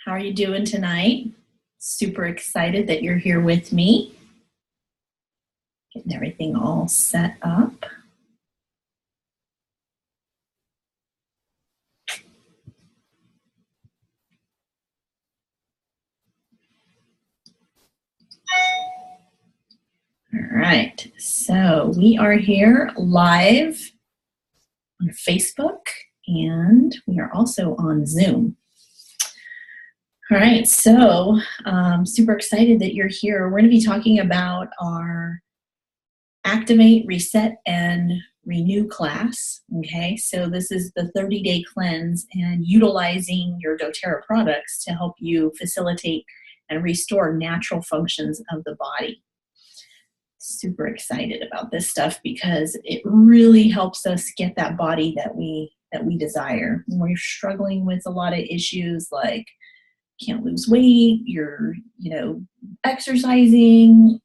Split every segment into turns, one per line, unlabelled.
How are you doing tonight? Super excited that you're here with me. Getting everything all set up. All right, so we are here live on Facebook, and we are also on Zoom. All right, so super excited that you're here. We're going to be talking about our Activate, Reset, and Renew class. Okay, so this is the 30-day cleanse and utilizing your doTERRA products to help you facilitate and restore natural functions of the body. Super excited about this stuff because it really helps us get that body that we desire. When we're struggling with a lot of issues like can't lose weight, you're exercising,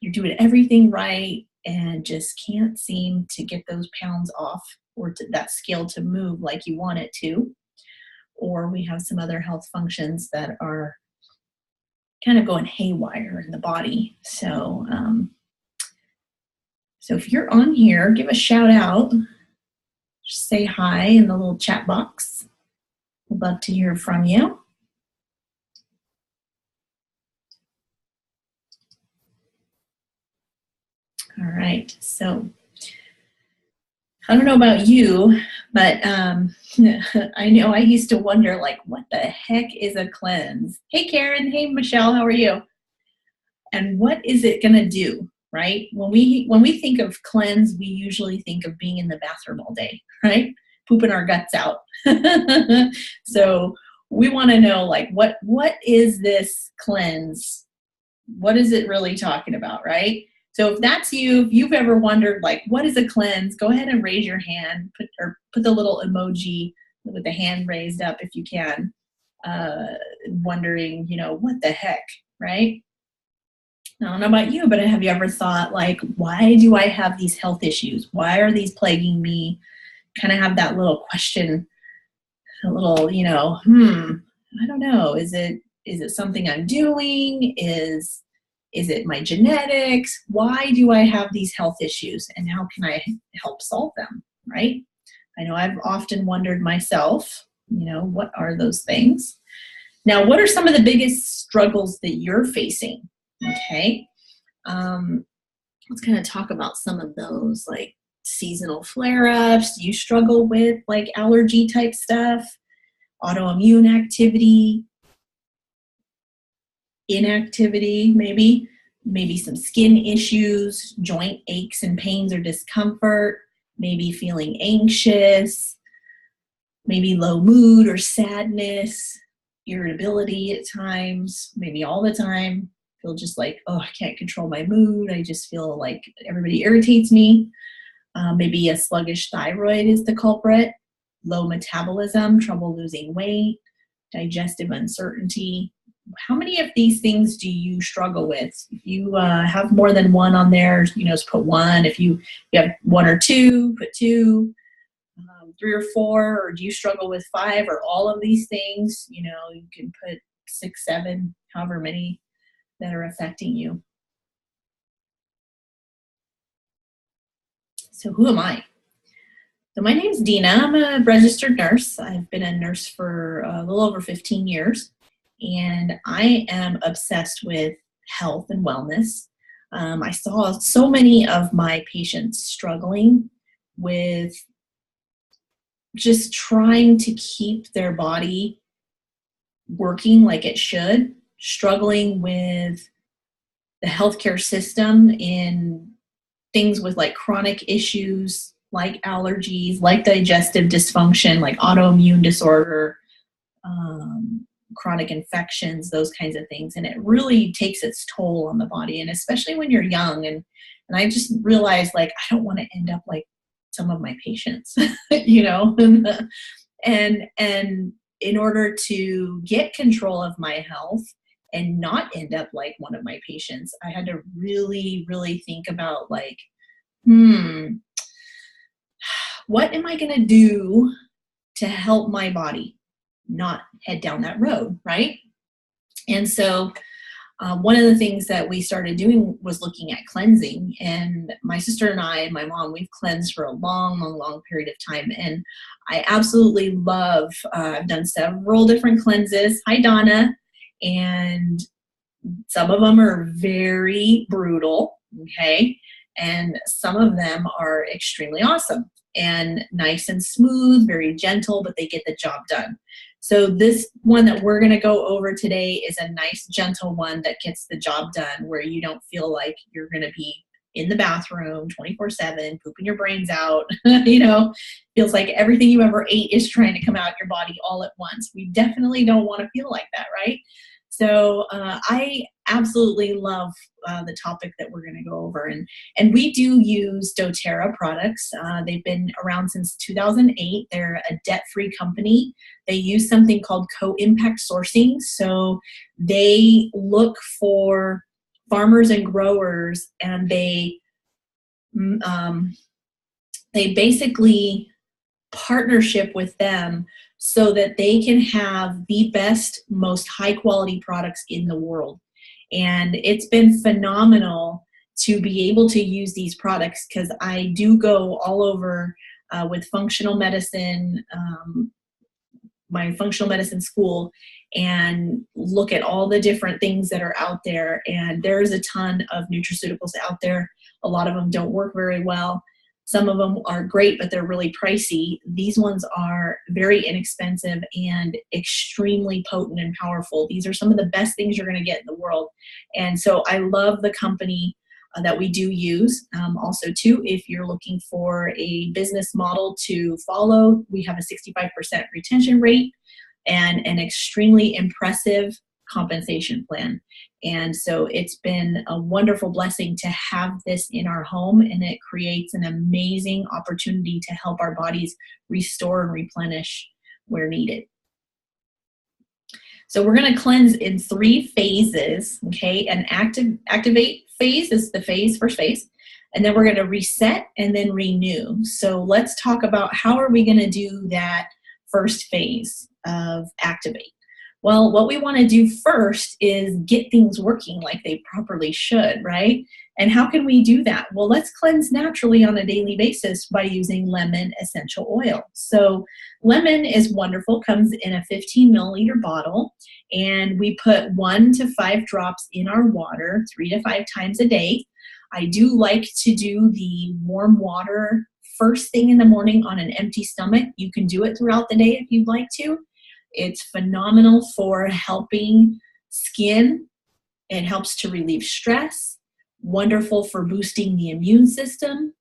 you're doing everything right, and just can't seem to get those pounds off or that scale to move like you want it to, or we have some other health functions that are kind of going haywire in the body. So if you're on here, give a shout out. Just say hi in the little chat box. We'd love to hear from you. All right, so I don't know about you, but I know I used to wonder, like, what the heck is a cleanse? Hey, Karen. Hey, Michelle. How are you? And what is it going to do, right? When we think of cleanse, we usually think of being in the bathroom all day, right? Pooping our guts out. So we want to know, like, what is this cleanse? What is it really talking about, right? So if that's you, if you've ever wondered, like, what is a cleanse, go ahead and raise your hand, put the little emoji with the hand raised up if you can, wondering, what the heck, right? I don't know about you, but have you ever thought, like, why do I have these health issues? Why are these plaguing me? Kind of have that little question, a little, I don't know. Is it something I'm doing? Is it my genetics? Why do I have these health issues, and how can I help solve them, right? I know I've often wondered myself, what are those things? Now, what are some of the biggest struggles that you're facing? Okay. Let's kind of talk about some of those, like seasonal flare-ups. Do you struggle with like allergy type stuff, autoimmune activity, inactivity, maybe some skin issues, joint aches and pains or discomfort, maybe feeling anxious, maybe low mood or sadness, irritability at times, maybe all the time. Feel just like, oh, I can't control my mood. I just feel like everybody irritates me. Maybe a sluggish thyroid is the culprit, low metabolism, trouble losing weight, digestive uncertainty. How many of these things do you struggle with? If you have more than one on there, just put one. If you have one or two, put two, 3 or 4, or do you struggle with 5 or all of these things? You can put 6, 7, however many that are affecting you. So who am I? So my name's Dina. I'm a registered nurse. I've been a nurse for a little over 15 years. And I am obsessed with health and wellness. I saw so many of my patients struggling with just trying to keep their body working like it should, struggling with the healthcare system in things with like chronic issues, like allergies, like digestive dysfunction, like autoimmune disorder, chronic infections, those kinds of things. And it really takes its toll on the body. And especially when you're young. And I just realized, like, I don't want to end up like some of my patients, and in order to get control of my health and not end up like one of my patients, I had to really, really think about, like, what am I going to do to help my body? not head down that road, right? And so one of the things that we started doing was looking at cleansing. And my sister and I and my mom, we've cleansed for a long, long, long period of time. And I absolutely love, I've done several different cleanses. Hi, Donna. And some of them are very brutal, okay? And some of them are extremely awesome and nice and smooth, very gentle, but they get the job done. So this one that we're going to go over today is a nice, gentle one that gets the job done, where you don't feel like you're going to be in the bathroom 24/7, pooping your brains out. You know, feels like everything you ever ate is trying to come out your body all at once. We definitely don't want to feel like that, right? So I absolutely love the topic that we're going to go over. And we do use doTERRA products. They've been around since 2008. They're a debt-free company. They use something called co-impact sourcing. So they look for farmers and growers, and they basically partnership with them so that they can have the best, most high quality products in the world. And it's been phenomenal to be able to use these products, because I do go all over with functional medicine, my functional medicine school, and look at all the different things that are out there. And there's a ton of nutraceuticals out there. A lot of them don't work very well. Some of them are great, but they're really pricey. These ones are very inexpensive and extremely potent and powerful. These are some of the best things you're going to get in the world. And so I love the company that we do use. Also, too, if you're looking for a business model to follow, we have a 65% retention rate and an extremely impressive compensation plan. And so it's been a wonderful blessing to have this in our home, and it creates an amazing opportunity to help our bodies restore and replenish where needed. So we're going to cleanse in 3 phases, okay? An activate phase is the first phase, and then we're going to reset and then renew. So let's talk about how are we going to do that first phase of activate. Well, what we want to do first is get things working like they properly should, right? And how can we do that? Well, let's cleanse naturally on a daily basis by using lemon essential oil. So lemon is wonderful, comes in a 15 milliliter bottle, and we put 1 to 5 drops in our water 3 to 5 times a day. I do like to do the warm water first thing in the morning on an empty stomach. You can do it throughout the day if you'd like to. It's phenomenal for helping skin. It helps to relieve stress. Wonderful for boosting the immune system.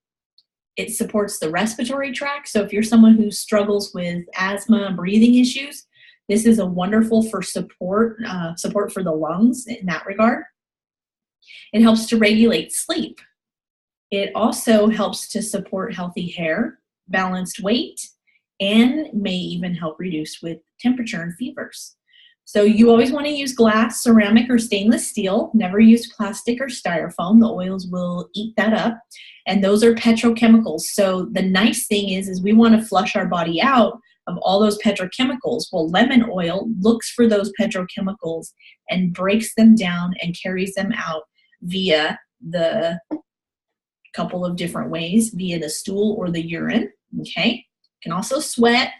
It supports the respiratory tract. So if you're someone who struggles with asthma, breathing issues, this is a wonderful for support for the lungs in that regard. It helps to regulate sleep. It also helps to support healthy hair, balanced weight, and may even help reduce with temperature and fevers. So you always want to use glass, ceramic, or stainless steel. Never use plastic or styrofoam. The oils will eat that up. And those are petrochemicals. So the nice thing is we want to flush our body out of all those petrochemicals. Well, lemon oil looks for those petrochemicals and breaks them down and carries them out via the couple of different ways, via the stool or the urine, okay? You can also sweat,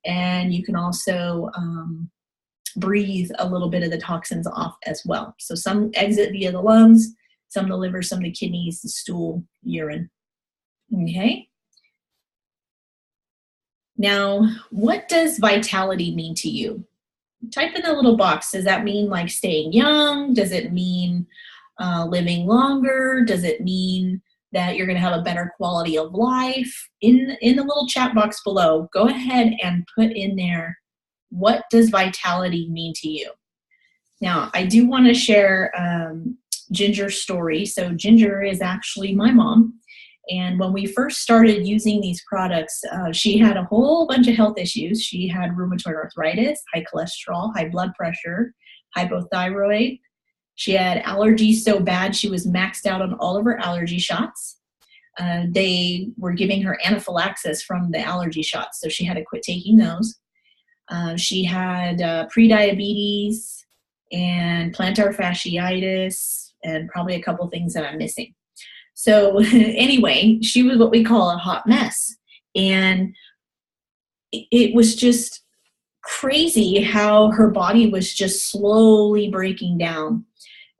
and you can also breathe a little bit of the toxins off as well. So some exit via the lungs, some the liver, some the kidneys, the stool, urine. Okay. Now, what does vitality mean to you? Type in the little box. Does that mean like staying young? Does it mean living longer? Does it mean that you're going to have a better quality of life? In the little chat box below, go ahead and put in there, what does vitality mean to you? Now, I do want to share Ginger's story. So Ginger is actually my mom. And when we first started using these products, she had a whole bunch of health issues. She had rheumatoid arthritis, high cholesterol, high blood pressure, hypothyroid. She had allergies so bad she was maxed out on all of her allergy shots. They were giving her anaphylaxis from the allergy shots, so she had to quit taking those. She had prediabetes and plantar fasciitis and probably a couple things that I'm missing. So anyway, she was what we call a hot mess. And it was just crazy how her body was just slowly breaking down.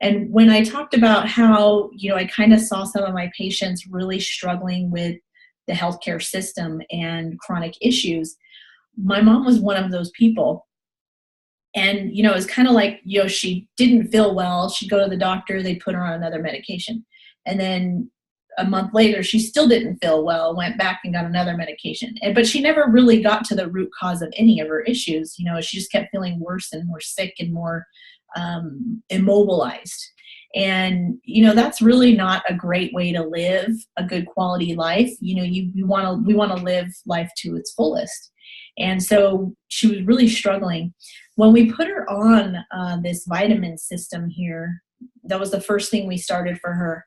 And when I talked about how, I kind of saw some of my patients really struggling with the healthcare system and chronic issues, my mom was one of those people. And, it was kind of like, she didn't feel well. She'd go to the doctor, they'd put her on another medication. And then a month later, she still didn't feel well, went back and got another medication. But she never really got to the root cause of any of her issues. She just kept feeling worse and more sick and more immobilized. And, that's really not a great way to live a good quality life. We want to live life to its fullest. And so she was really struggling. When we put her on this vitamin system here, that was the first thing we started for her.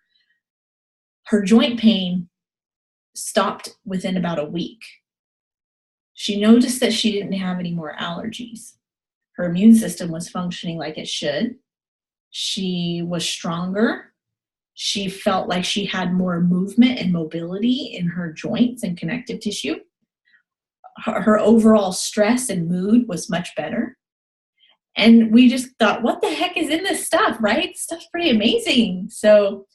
Her joint pain stopped within about a week. She noticed that she didn't have any more allergies. Her immune system was functioning like it should. She was stronger. She felt like she had more movement and mobility in her joints and connective tissue. Her overall stress and mood was much better. And we just thought, what the heck is in this stuff, right? Stuff's pretty amazing. So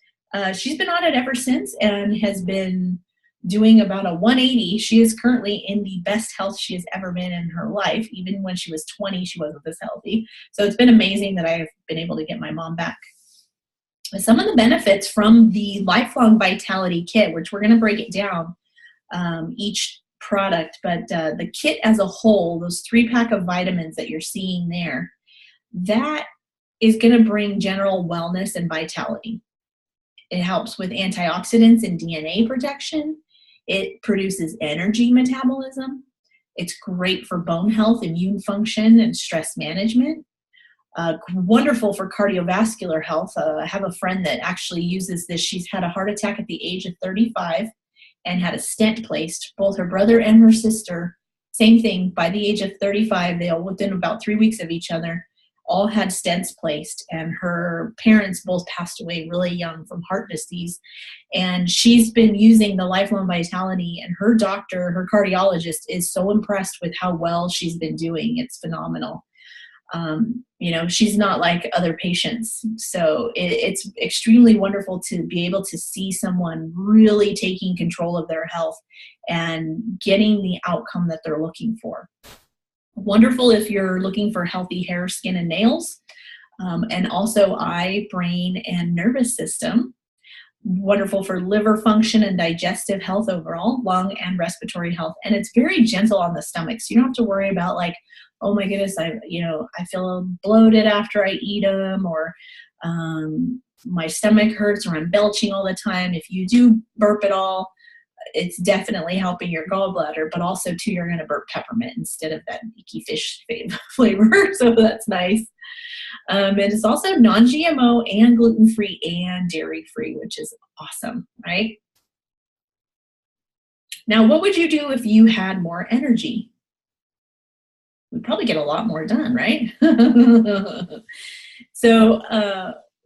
she's been on it ever since and has been doing about a 180. She is currently in the best health she has ever been in her life. Even when she was 20, she wasn't this healthy. So it's been amazing that I've been able to get my mom back. Some of the benefits from the Lifelong Vitality Kit, which we're going to break it down, each product, but the kit as a whole, those 3-pack of vitamins that you're seeing there, that is going to bring general wellness and vitality. It helps with antioxidants and DNA protection. It produces energy metabolism. It's great for bone health, immune function, and stress management. Wonderful for cardiovascular health. I have a friend that actually uses this. She's had a heart attack at the age of 35 and had a stent placed. Both her brother and her sister, same thing. By the age of 35, they all, within about 3 weeks of each other, all had stents placed, and her parents both passed away really young from heart disease. And she's been using the Lifelong Vitality, and her doctor, her cardiologist, is so impressed with how well she's been doing. It's phenomenal. She's not like other patients. So it's extremely wonderful to be able to see someone really taking control of their health and getting the outcome that they're looking for. Wonderful if you're looking for healthy hair, skin, and nails, and also eye, brain, and nervous system. Wonderful for liver function and digestive health overall, lung and respiratory health. And it's very gentle on the stomach. So you don't have to worry about like, oh my goodness, I feel bloated after I eat them, or my stomach hurts, or I'm belching all the time. If you do burp at all, it's definitely helping your gallbladder, but also too, you're going to burp peppermint instead of that icky fish flavor. So that's nice. And it's also non-GMO and gluten-free and dairy-free, which is awesome, right? Now, what would you do if you had more energy? We'd probably get a lot more done, right? So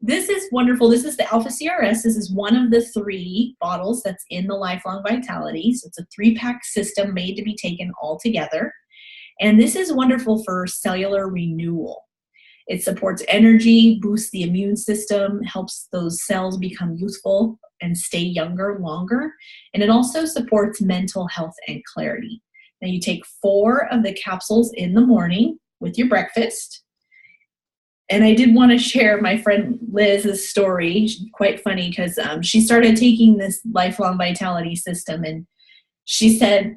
this is wonderful. This is the Alpha CRS. This is one of the 3 bottles that's in the Lifelong Vitality. So it's a 3-pack system made to be taken all together. And this is wonderful for cellular renewal. It supports energy, boosts the immune system, helps those cells become youthful and stay younger longer. And it also supports mental health and clarity. Now you take 4 of the capsules in the morning with your breakfast. And I did want to share my friend Liz's story. Quite funny because she started taking this Lifelong Vitality system, and she said,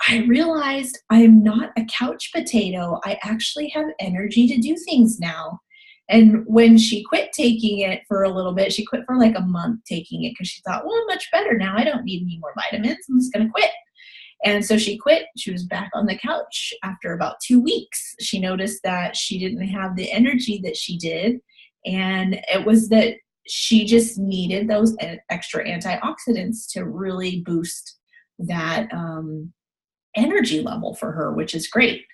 I realized I am not a couch potato. I actually have energy to do things now. And when she quit taking it for a little bit, she quit for like a month taking it because she thought, well, I'm much better now. I don't need any more vitamins. I'm just going to quit. And so she quit. She was back on the couch after about 2 weeks. She noticed that she didn't have the energy that she did. And it was that she just needed those extra antioxidants to really boost that energy level for her, which is great.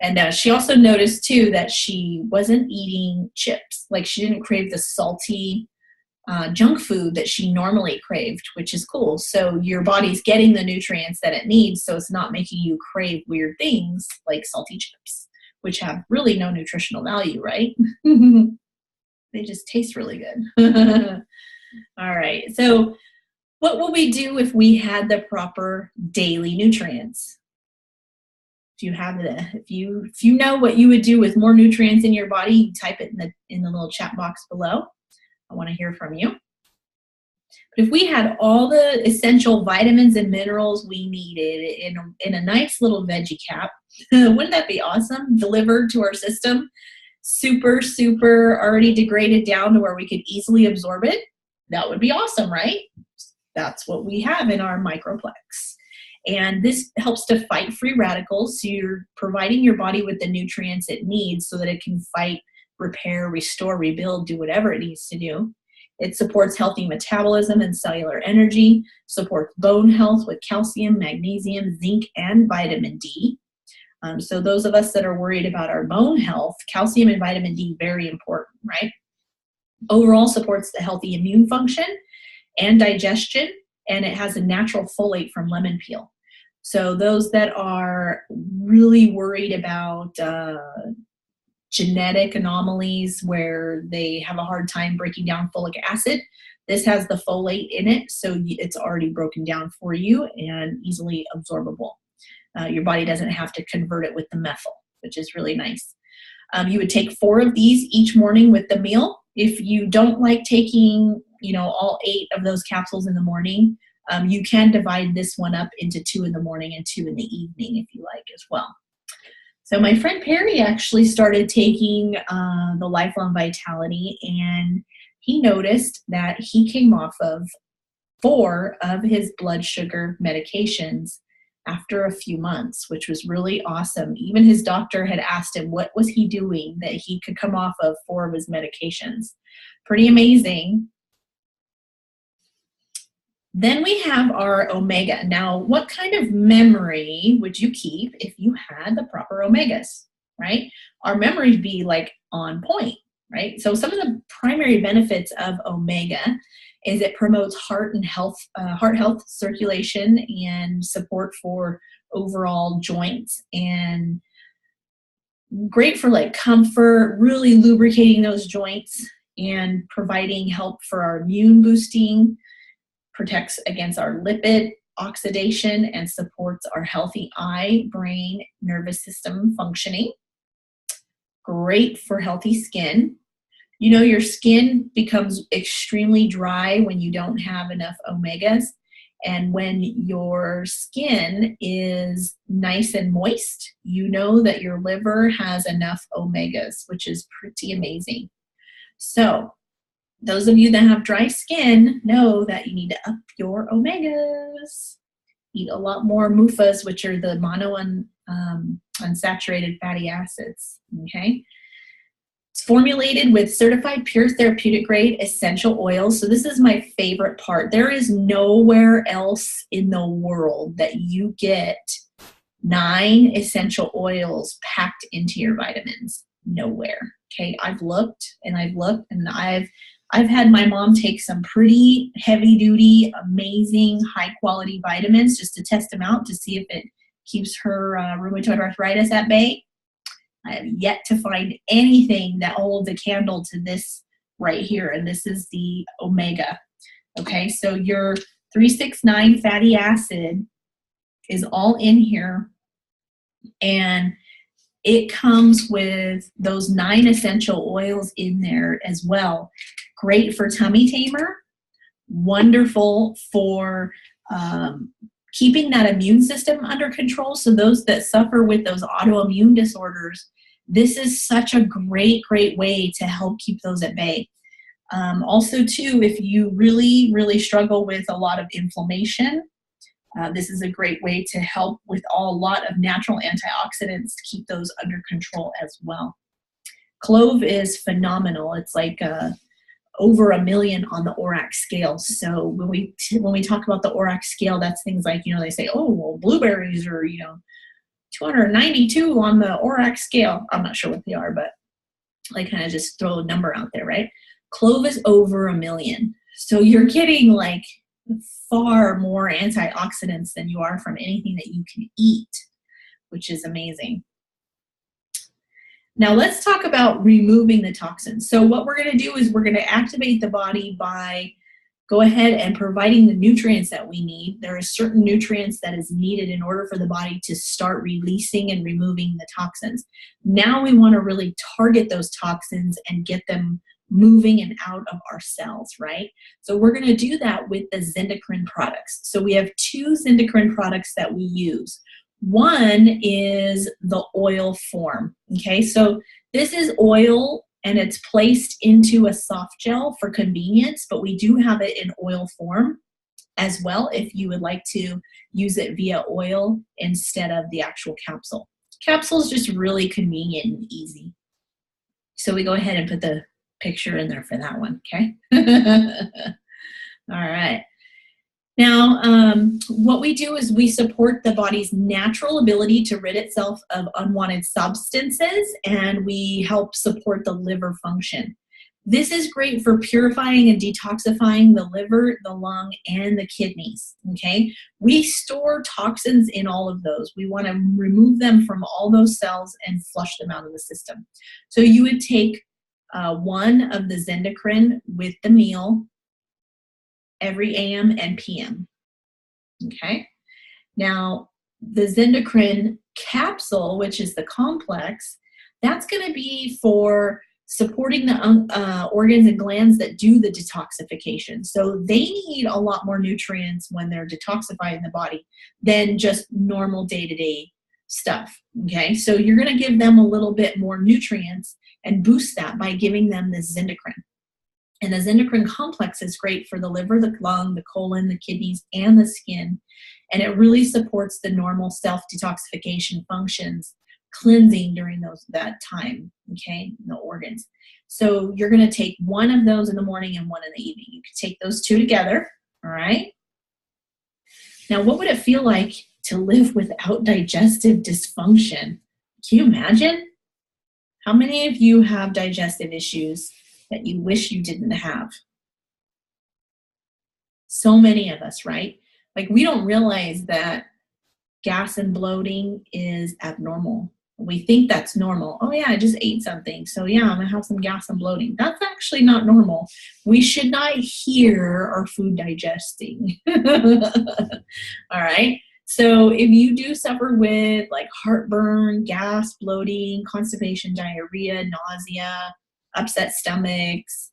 And she also noticed too that she wasn't eating chips. Like she didn't crave the salty junk food that she normally craved, which is cool. So your body's getting the nutrients that it needs, so it's not making you crave weird things like salty chips, which have really no nutritional value, right? They just taste really good. All right, so what would we do if we had the proper daily nutrients? If you know what you would do with more nutrients in your body, type it in the little chat box below. I want to hear from you. But if we had all the essential vitamins and minerals we needed in a nice little veggie cap, wouldn't that be awesome? Delivered to our system, super already degraded down to where we could easily absorb it. That would be awesome, right? That's what we have in our microplex. And this helps to fight free radicals. So you're providing your body with the nutrients it needs so that it can fight, repair, restore, rebuild, do whatever it needs to do. It supports healthy metabolism and cellular energy, supports bone health with calcium, magnesium, zinc, and vitamin D. So those of us that are worried about our bone health, calcium and vitamin D, very important, right? Overall supports the healthy immune function and digestion, and it has a natural folate from lemon peel. So those that are really worried about genetic anomalies where they have a hard time breaking down folic acid, this has the folate in it, so it's already broken down for you and easily absorbable. Your body doesn't have to convert it with the methyl, which is really nice. You would take 4 of these each morning with the meal. If you don't like taking, all 8 of those capsules in the morning, you can divide this one up into 2 in the morning and 2 in the evening if you like as well. So my friend Perry actually started taking the Lifelong Vitality, and he noticed that he came off of 4 of his blood sugar medications after a few months, which was really awesome. Even his doctor had asked him what was he doing that he could come off of 4 of his medications. Pretty amazing. Then we have our omega. Now, what kind of memory would you keep if you had the proper omegas, right? Our memory would be like on point, right? So some of the primary benefits of omega is it promotes heart health, circulation, and support for overall joints, and great for like comfort, really lubricating those joints and providing help for our immune boosting, protects against our lipid oxidation, and supports our healthy eye, brain, nervous system functioning. Great for healthy skin. Your skin becomes extremely dry when you don't have enough omegas. And when your skin is nice and moist, you know that your liver has enough omegas, which is pretty amazing. So those of you that have dry skin know that you need to up your omegas. Eat a lot more MUFAs, which are the unsaturated fatty acids, okay? It's formulated with certified pure therapeutic grade essential oils. So this is my favorite part. There is nowhere else in the world that you get 9 essential oils packed into your vitamins. Nowhere. Okay, I've looked and I've had my mom take some pretty heavy duty, amazing, high quality vitamins just to test them out to see if it keeps her rheumatoid arthritis at bay. I have yet to find anything that holds a candle to this right here, and this is the omega. Okay, so your 369 fatty acid is all in here, and it comes with those 9 essential oils in there as well. Great for tummy tamer, wonderful for keeping that immune system under control. So those that suffer with those autoimmune disorders, this is such a great way to help keep those at bay. Also too, if you really struggle with a lot of inflammation, this is a great way to help with a lot of natural antioxidants to keep those under control as well. Clove is phenomenal. It's like over 1 million on the ORAC scale. So when we talk about the ORAC scale, that's things like, they say, oh, well, blueberries are, 292 on the ORAC scale. I'm not sure what they are, but I kind of just throw a number out there, right? Clove is over 1 million. So you're getting like far more antioxidants than you are from anything that you can eat, which is amazing. Now let's talk about removing the toxins. So what we're going to do is we're going to activate the body by go ahead and providing the nutrients that we need. There are certain nutrients that is needed in order for the body to start releasing and removing the toxins. Now we want to really target those toxins and get them moving and out of our cells, right? So we're going to do that with the Zendocrine products. So we have 2 Zendocrine products that we use. One is the oil form, okay? So this is oil and it's placed into a soft gel for convenience, but we do have it in oil form as well if you would like to use it via oil instead of the actual capsule. Capsule is just really convenient and easy. So we go ahead and put the picture in there for that one, okay? All right. Now, what we do is we support the body's natural ability to rid itself of unwanted substances, and we help support the liver function. This is great for purifying and detoxifying the liver, the lung, and the kidneys, okay? We store toxins in all of those. We want to remove them from all those cells and flush them out of the system. So you would take 1 of the Zendocrine with the meal every AM and PM, okay? Now, the Zendocrine capsule, which is the complex, that's going to be for supporting the organs and glands that do the detoxification. So they need a lot more nutrients when they're detoxifying the body than just normal day-to-day stuff, okay? So you're going to give them a little bit more nutrients and boost that by giving them this Zendocrine. And the Zendocrine complex is great for the liver, the lung, the colon, the kidneys, and the skin. And it really supports the normal self-detoxification functions, cleansing during that time, okay, the organs. So you're going to take 1 of those in the morning and 1 in the evening. You can take those 2 together, all right? Now, what would it feel like to live without digestive dysfunction? Can you imagine? How many of you have digestive issues that you wish you didn't have? So many of us, right? Like, we don't realize that gas and bloating is abnormal. We think that's normal. Oh yeah, I just ate something, so yeah, I'm gonna have some gas and bloating. That's actually not normal. We should not hear our food digesting. All right. So if you do suffer with like heartburn, gas, bloating, constipation, diarrhea, nausea, upset stomachs,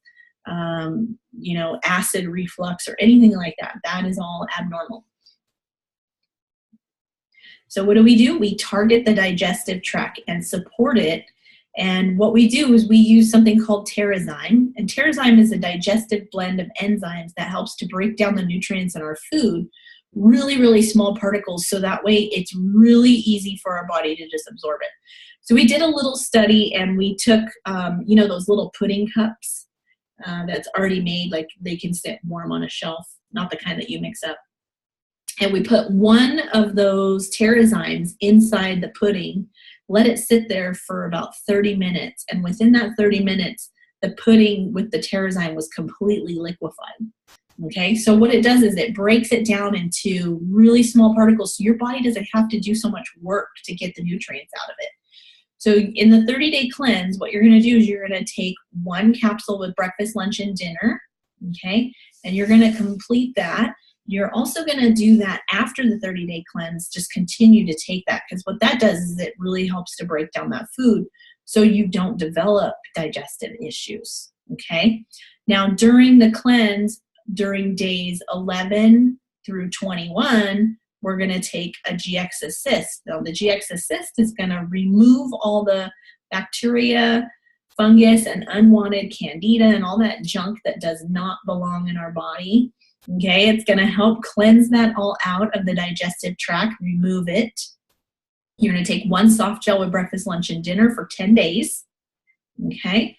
acid reflux or anything like that, that is all abnormal. So what do? We target the digestive tract and support it. And what we do is we use something called TerraZyme. And TerraZyme is a digestive blend of enzymes that helps to break down the nutrients in our food, really, really small particles, so that way it's really easy for our body to just absorb it. So we did a little study and we took, those little pudding cups that's already made, like they can sit warm on a shelf, not the kind that you mix up. And we put 1 of those TerraZymes inside the pudding, let it sit there for about 30 minutes. And within that 30 minutes, the pudding with the TerraZyme was completely liquefied. Okay, so what it does is it breaks it down into really small particles, so your body doesn't have to do so much work to get the nutrients out of it. So in the 30-day cleanse, what you're going to do is you're going to take 1 capsule with breakfast, lunch, and dinner, okay? And you're going to complete that. You're also going to do that after the 30-day cleanse. Just continue to take that, because what that does is it really helps to break down that food so you don't develop digestive issues, okay? Now, during the cleanse, during days 11 through 21, we're going to take a GX Assist. Now, the GX Assist is going to remove all the bacteria, fungus, and unwanted candida and all that junk that does not belong in our body. Okay, it's going to help cleanse that all out of the digestive tract, remove it. You're going to take 1 soft gel with breakfast, lunch, and dinner for 10 days. Okay,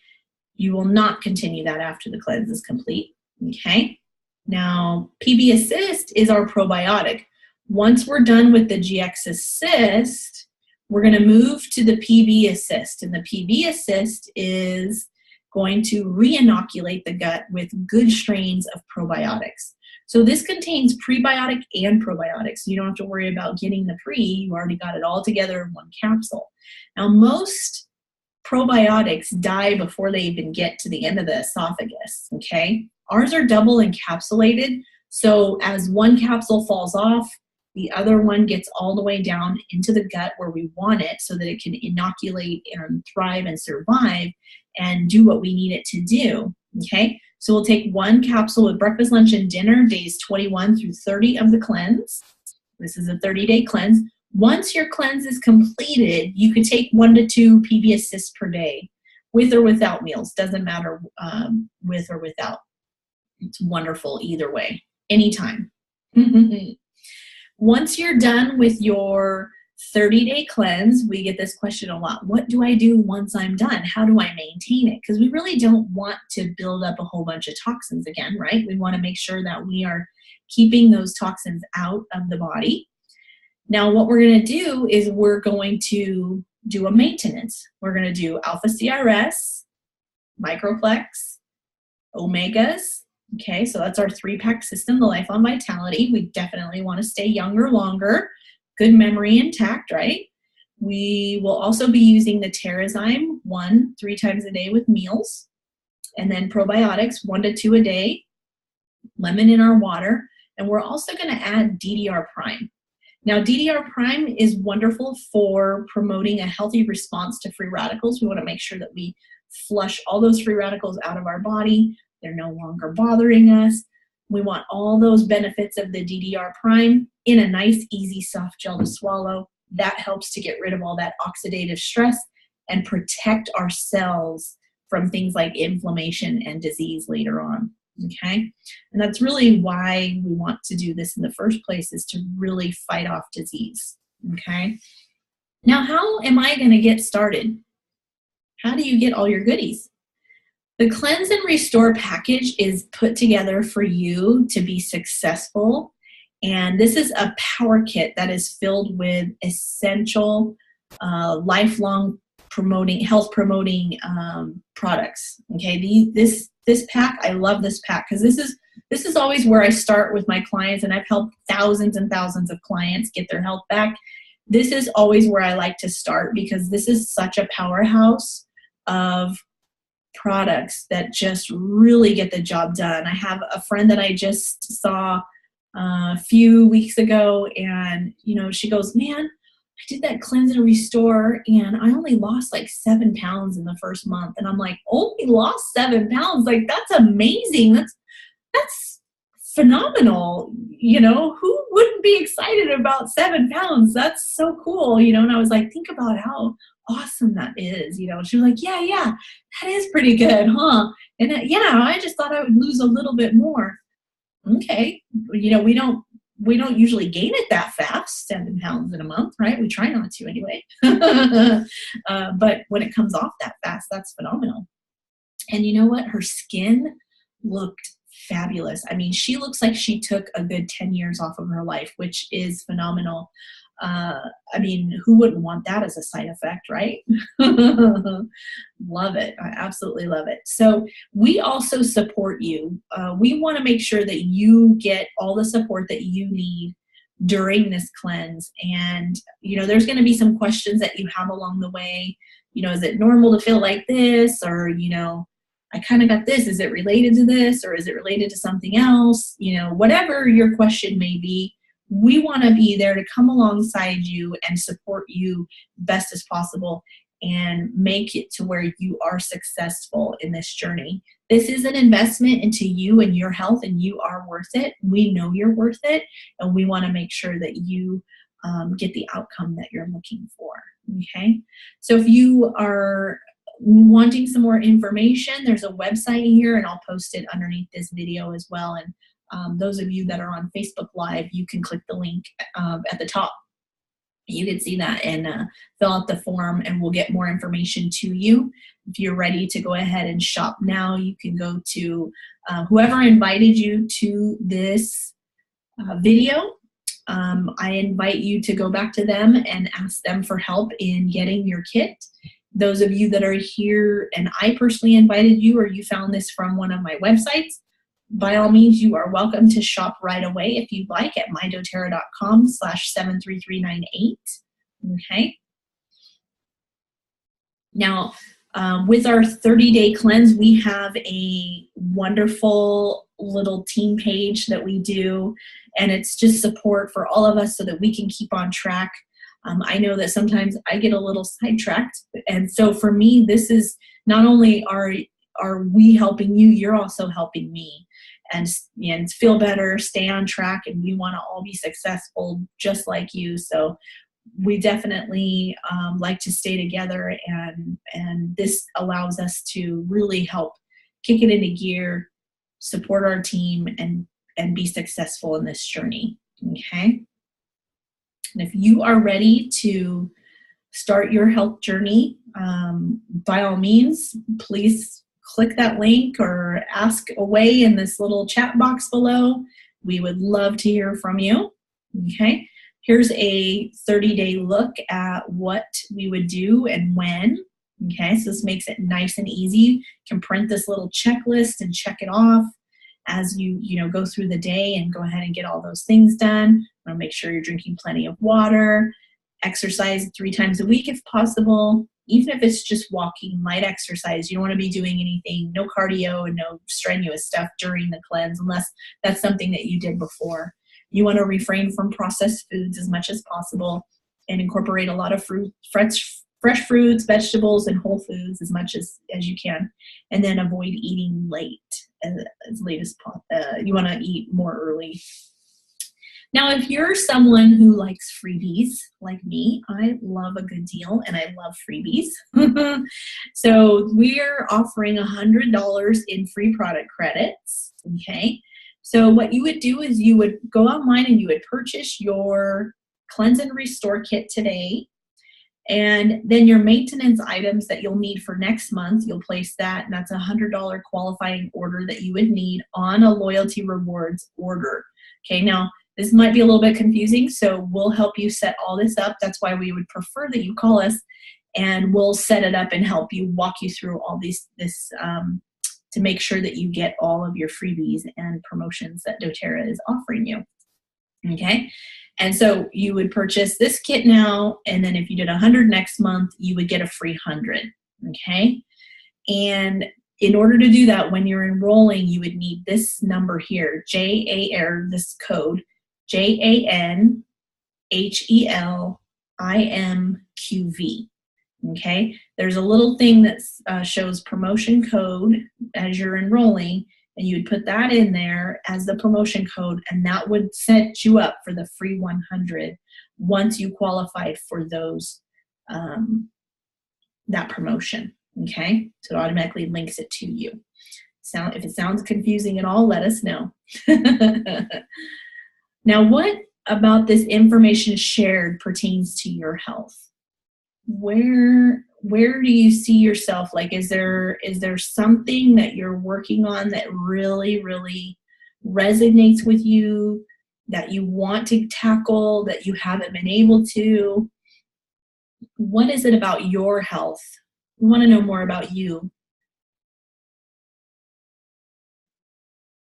you will not continue that after the cleanse is complete. Okay, now PB Assist is our probiotic. Once we're done with the GX Assist, we're going to move to the PB assist. And the PB assist is going to re-inoculate the gut with good strains of probiotics. So this contains prebiotic and probiotics. You don't have to worry about getting the pre. You already got it all together in one capsule. Now, most probiotics die before they even get to the end of the esophagus, okay? Ours are double encapsulated, so as one capsule falls off, the other one gets all the way down into the gut where we want it so that it can inoculate and thrive and survive and do what we need it to do, okay? So we'll take one capsule with breakfast, lunch, and dinner, days 21 through 30 of the cleanse. This is a 30-day cleanse. Once your cleanse is completed, you could take 1 to 2 PB assists per day, with or without meals. Doesn't matter with or without. It's wonderful either way, anytime. Once you're done with your 30-day cleanse, we get this question a lot. What do I do once I'm done? How do I maintain it? Because we really don't want to build up a whole bunch of toxins again, right? We want to make sure that we are keeping those toxins out of the body. Now, what we're going to do is we're going to do a maintenance. We're going to do alpha CRS, microplex, omegas. Okay, so that's our 3-pack system, the Lifelong Vitality. We definitely want to stay younger longer, good memory intact, right? We will also be using the TerraZyme 3 times a day with meals, and then probiotics 1 to 2 a day, lemon in our water, and we're also going to add DDR Prime. Now, DDR Prime is wonderful for promoting a healthy response to free radicals. We want to make sure that we flush all those free radicals out of our body. They're no longer bothering us. We want all those benefits of the DDR Prime in a nice, easy, soft gel to swallow. That helps to get rid of all that oxidative stress and protect our cells from things like inflammation and disease later on. Okay, and that's really why we want to do this in the first place, is to really fight off disease. Okay, now how am I going to get started? How do you get all your goodies? The Cleanse and Restore package is put together for you to be successful, and this is a power kit that is filled with essential lifelong health promoting products. Okay, this pack, I love this pack because this is always where I start with my clients, and I've helped thousands and thousands of clients get their health back. This is always where I like to start because this is such a powerhouse of products that just really get the job done. I have a friend that I just saw a few weeks ago, and she goes, man, I did that Cleanse and Restore and I only lost like 7 pounds in the first month. And I'm like, only lost 7 pounds? Like, that's amazing. That's phenomenal. Who wouldn't be excited about 7 pounds? That's so cool. And I was like, think about how awesome that is. She was like, yeah, that is pretty good, huh? And I just thought I would lose a little bit more. Okay. We don't usually gain it that fast, 7 pounds in a month, right? We try not to anyway. But when it comes off that fast, that's phenomenal. And you know what? Her skin looked fabulous. I mean, she looks like she took a good 10 years off of her life, which is phenomenal. I mean, who wouldn't want that as a side effect, right? Love it. I absolutely love it. So we also support you. We want to make sure that you get all the support that you need during this cleanse. And, there's going to be some questions that you have along the way. Is it normal to feel like this? Or, I kind of got this. Is it related to this? Or is it related to something else? Whatever your question may be, we want to be there to come alongside you and support you best as possible and make it to where you are successful in this journey. This is an investment into you and your health, and you are worth it. We know you're worth it, and we want to make sure that you get the outcome that you're looking for. Okay, so if you are wanting some more information, there's a website here, and I'll post it underneath this video as well. And those of you that are on Facebook Live, you can click the link at the top. You can see that and fill out the form, and we'll get more information to you. If you're ready to go ahead and shop now, you can go to whoever invited you to this video I invite you to go back to them and ask them for help in getting your kit. Those of you that are here and I personally invited you, or you found this from one of my websites, by all means, you are welcome to shop right away if you'd like at mydoterra.com/73398. Okay. Now, with our 30-day cleanse, we have a wonderful little team page that we do, and it's just support for all of us so that we can keep on track. I know that sometimes I get a little sidetracked, and so for me, this is not only are we helping you, you're also helping me, and feel better, stay on track, and we want to all be successful just like you. So we definitely like to stay together, and this allows us to really help kick it into gear, support our team, and be successful in this journey. Okay. And if you are ready to start your health journey, by all means, please click that link or ask away in this little chat box below. We would love to hear from you. Okay. Here's a 30-day look at what we would do and when. Okay, so this makes it nice and easy. You can print this little checklist and check it off as you go through the day and go ahead and get all those things done. Want to make sure you're drinking plenty of water, exercise 3 times a week if possible, even if it's just walking, light exercise. You don't want to be doing anything, no cardio and no strenuous stuff during the cleanse unless that's something that you did before. You want to refrain from processed foods as much as possible and incorporate a lot of fruit, fresh fruits, vegetables, and whole foods as much as you can. And then avoid eating late, as late as possible. You want to eat more early. Now, if you're someone who likes freebies like me, I love a good deal and I love freebies. So we're offering $100 in free product credits. Okay. So what you would do is you would go online and you would purchase your Cleanse and Restore kit today. And then your maintenance items that you'll need for next month, you'll place that, and that's a $100 qualifying order that you would need on a loyalty rewards order. Okay, now this might be a little bit confusing, so we'll help you set all this up. That's why we would prefer that you call us, and we'll set it up and help you, walk you through all this to make sure that you get all of your freebies and promotions that doTERRA is offering you. Okay, and so you would purchase this kit now, and then if you did 100 next month, you would get a free 100. Okay, and in order to do that, when you're enrolling, you would need this number here, this code, JANHELIMQV. Okay, there's a little thing that shows promotion code as you're enrolling, and you would put that in there as the promotion code, and that would set you up for the free 100 once you qualified for those that promotion. Okay, so it automatically links it to you. If it sounds confusing at all, let us know. Now, what about this information shared pertains to your health? Where do you see yourself? Like, is there something that you're working on that really, really resonates with you, that you want to tackle, that you haven't been able to? What is it about your health? We want to know more about you.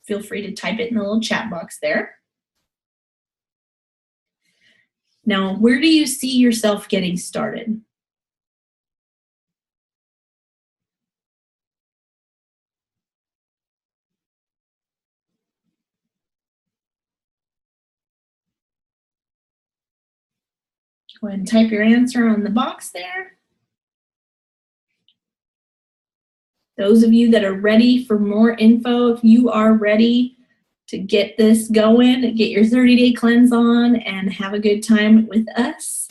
Feel free to type it in the little chat box there. Now, where do you see yourself getting started? Go ahead and type your answer on the box there. Those of you that are ready for more info, if you are ready to get this going, get your 30-day cleanse on and have a good time with us,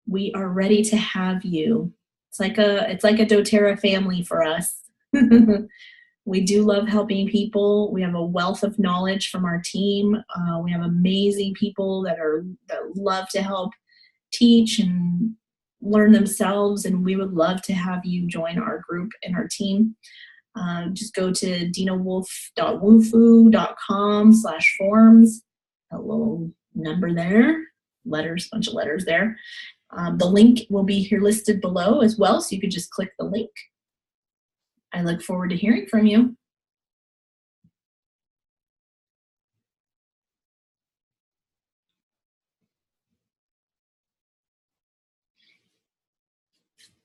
we are ready to have you. It's like a doTERRA family for us. We do love helping people. We have a wealth of knowledge from our team. We have amazing people that love to help teach and learn themselves, and we would love to have you join our group and our team. Just go to dinawolf.woofu.com/forums a little number there, letters, bunch of letters there. The link will be here listed below as well, so you could just click the link. I look forward to hearing from you.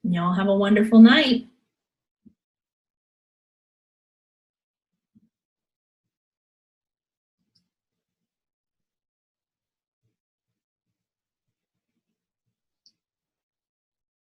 Y'all have a wonderful night.